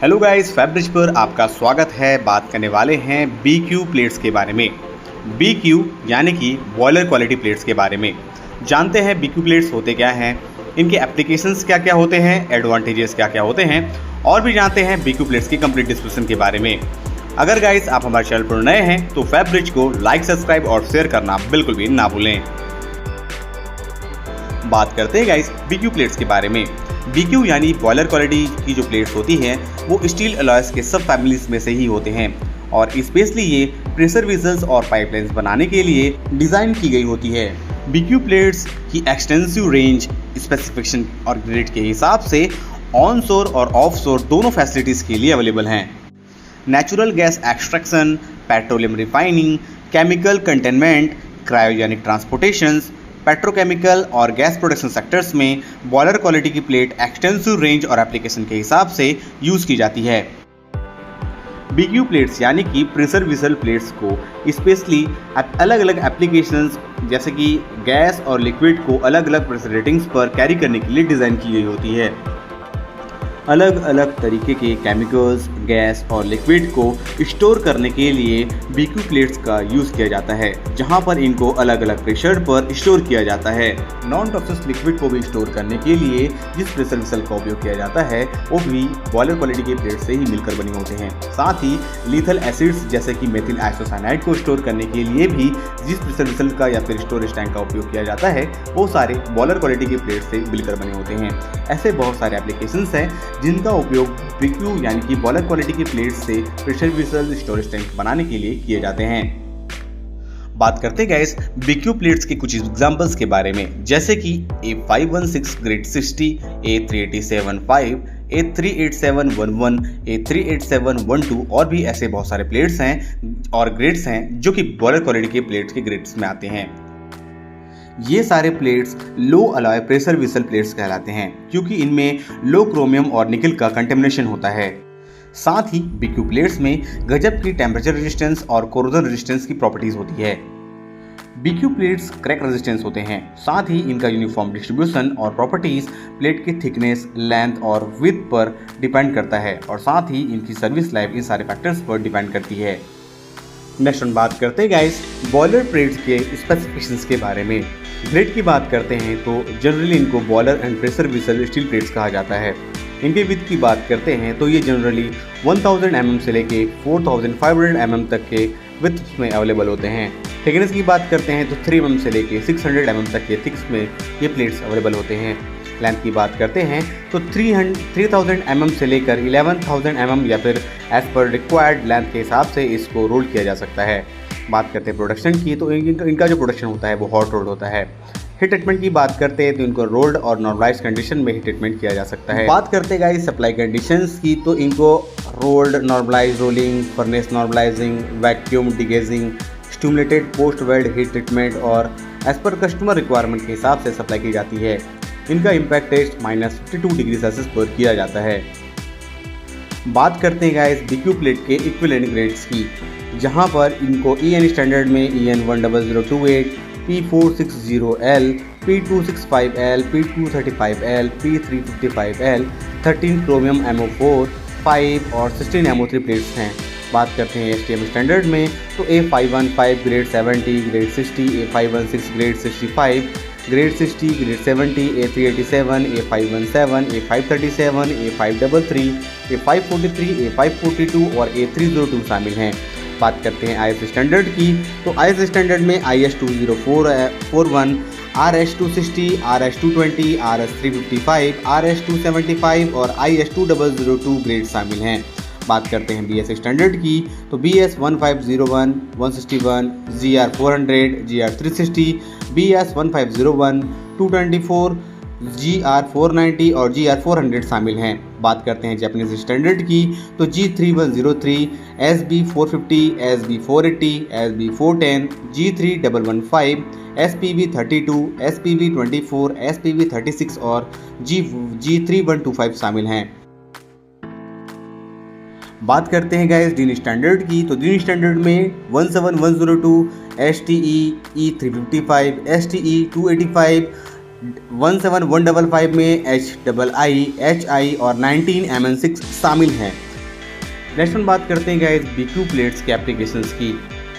Hello guys, Febreze पर आपका स्वागत है। बात करने वाले हैं BQ प्लेट्स के बारे में। BQ यानी कि बॉयलर क्वालिटी प्लेट्स के बारे में जानते हैं। BQ प्लेट्स होते क्या हैं, इनके एप्लीकेशंस क्या क्या होते हैं, एडवांटेजेस क्या क्या होते हैं, और भी जानते हैं BQ प्लेट्स की कंप्लीट डिस्क्रिप्शन के बारे में। अगर गाइस आप हमारे चैनल पर नए हैं तो फैब्रिज को लाइक, सब्सक्राइब और शेयर करना बिल्कुल भी ना भूलें। बात करते हैं गाइस BQ प्लेट्स के बारे में। BQ यानी बॉयलर क्वालिटी की जो प्लेट्स होती हैं वो स्टील अलॉयज के सब फैमिलीज में से ही होते हैं और स्पेशली ये प्रेशर वेसल्स और पाइपलाइंस बनाने के लिए डिज़ाइन की गई होती है। BQ प्लेट्स की एक्सटेंसिव रेंज, स्पेसिफिकेशन और ग्रेड के हिसाब से ऑन शोर और ऑफ शोर दोनों फैसिलिटीज़ के लिए अवेलेबल हैं। Natural gas extraction, petroleum refining, chemical containment, cryogenic transportations, petrochemical और गैस प्रोडक्शन सेक्टर्स में बॉयलर क्वालिटी की प्लेट एक्सटेंसिव रेंज और एप्लीकेशन के हिसाब से यूज़ की जाती है। BQ प्लेट्स यानी कि प्रेशर वेसल प्लेट्स को स्पेशली अलग अलग एप्लीकेशंस जैसे कि गैस और लिक्विड को अलग अलग प्रेशर रेटिंग्स पर कैरी करने के लिए डिज़ाइन की गई होती है। अलग अलग तरीके के केमिकल्स, गैस और लिक्विड को स्टोर करने के लिए BQ प्लेट्स का यूज़ किया जाता है, जहां पर इनको अलग अलग प्रेशर पर स्टोर किया जाता है। नॉन टॉक्सिक लिक्विड को भी स्टोर करने के लिए जिस प्रेशर वेसल का उपयोग किया जाता है वो भी बॉयलर क्वालिटी के प्लेट से ही मिलकर बने होते हैं। साथ ही लीथल एसिड्स जैसे कि मेथिल आइसोसाइनाइड को स्टोर करने के लिए भी जिस प्रेशर वेसल का या फिर स्टोरेज टैंक का उपयोग किया जाता है वो सारे बॉयलर क्वालिटी के प्लेट से मिलकर बने होते हैं। ऐसे बहुत सारे एप्लीकेशंस हैं जिनका उपयोग BQ यानी कि बॉयलर क्वालिटी की प्लेट्स से प्रेशर वेसल, स्टोरेज टैंक बनाने के लिए किए जाते हैं। बात करते हैं गाइस BQ प्लेट्स के कुछ एग्जांपल्स के बारे में, जैसे कि A516 grade 60, A387-5, A387-11, A387-12 और भी ऐसे बहुत सारे प्लेट्स हैं और ग्रेड्स हैं जो कि बॉयलर क्वालिटी के प्लेट्स के ग्रेड्स में आते हैं। ये सारे प्लेट्स लो अलॉय प्रेशर वेसल प्लेट्स कहलाते हैं क्योंकि इनमें लो क्रोमियम और निकल का कंटेमिनेशन होता है। साथ ही BQ प्लेट्स में गजब की टेम्परेचर रेजिस्टेंस और कोरोजन रेजिस्टेंस की प्रॉपर्टीज होती है। BQ प्लेट्स क्रैक रेजिस्टेंस होते हैं। साथ ही इनका यूनिफॉर्म डिस्ट्रीब्यूशन और प्रॉपर्टीज प्लेट की थिकनेस, लेंथ और विड्थ पर डिपेंड करता है और साथ ही इनकी सर्विस लाइफ इन सारे फैक्टर्स पर डिपेंड करती है। नेक्स्ट हम बात करते हैं गाइस बॉयलर प्लेट्स के स्पेसिफिकेशंस के बारे में। ग्रेड की बात करते हैं तो जनरली इनको boiler and pressure vessel steel plates कहा जाता है। इनके विड्थ की बात करते हैं तो ये जनरली 1000 mm से लेके 4500 mm तक के विड्थ में अवेलेबल होते हैं। थिकनेस की बात करते हैं तो 3 mm से लेके 600 mm तक के थिक्स में ये प्लेट्स अवेलेबल होते हैं। लेंथ की बात करते हैं तो 3000 mm से लेकर 11000 mm या फिर एज पर रिक्वायर्ड लेंथ के हिसाब से इसको रोल किया जा सकता है। बात करते हैं प्रोडक्शन की तो इनका जो प्रोडक्शन होता है वो हॉट रोल्ड होता है। हीट ट्रीटमेंट की बात करते हैं तो इनको रोल्ड और नॉर्मलाइज्ड कंडीशन में हीट ट्रीटमेंट किया जा सकता है। बात करते हैं गाइस सप्लाई कंडीशंस की तो इनको rolled, normalized rolling, furnace normalizing, vacuum degassing, stimulated post weld heat treatment और एज पर कस्टमर रिक्वायरमेंट के हिसाब से सप्लाई की जाती है। इनका इम्पैक्ट टेस्ट -52 डिग्री सेल्सियस पर किया जाता है। बात करते हैं गाइस BQ प्लेट के इक्विवेलेंट ग्रेड्स की, जहां पर इनको EN स्टैंडर्ड में EN 10028, P460L, P265L, P235L, P355L, 13 chromium MO4, 5 और 16 MO3 प्लेट्स हैं। बात करते हैं STM स्टैंडर्ड में तो A515 grade 70, grade 60, A516 grade 65, grade 60, grade 70, A387, A517, A537, A533, A543, A542 और A302 शामिल हैं। बात करते हैं IS स्टैंडर्ड की तो IS स्टैंडर्ड में IS 20441, RS 260, RS 220, RS 355, RS 275 और IS 2002 ग्रेड शामिल हैं। बात करते हैं BS स्टैंडर्ड की तो BS 1501, 161, GR 400, GR 360, BS 1501, 224, GR 490 और GR 400 शामिल हैं। बात करते हैं जापानीज स्टैंडर्ड की तो G3103, SB 450, SB 480, SB 410, G3115, SPB 32, SPB 24, SPB 36 और G3125 शामिल हैं। बात करते हैं गाइस डीन स्टैंडर्ड की तो डीन स्टैंडर्ड में 17102, STE E355, STE 285, 17155 में HII, HI और 19 MN6 शामिल हैं। नेक्स्ट हम बात करते हैं गाइस BQ प्लेट्स के एप्लीकेशंस की।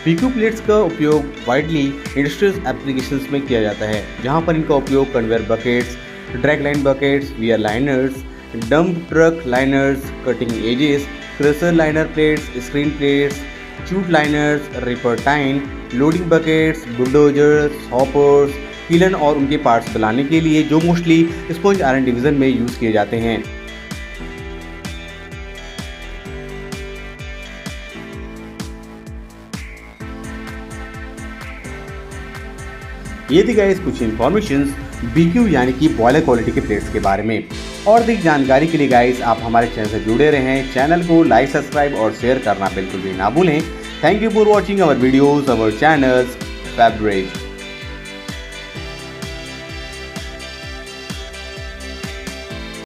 BQ प्लेट्स का उपयोग वाइडली इंडस्ट्रियल एप्लीकेशंस में किया जाता है, जहां पर इनका उपयोग conveyor buckets, drag line buckets, wear liners, dump truck liners, cutting edges, crusher liner plates, screen plates, chute liners, ripper tine, loading buckets, bulldozers, hoppers, kiln और उनके पार्ट्स बनाने के लिए जो मोस्टली स्पंज आयरन डिवीजन में use किए जाते हैं। ये थी गाइस कुछ इन्फॉर्मेशन BQ यानी कि बॉयलर क्वालिटी के प्लेट्स के बारे में। और अधिक जानकारी के लिए गाइस आप हमारे चैनल से जुड़े रहें। चैनल को लाइक, सब्सक्राइब और शेयर करना बिल्कुल भी ना भूलें। Thank you for watching our videos, our channels, favourite.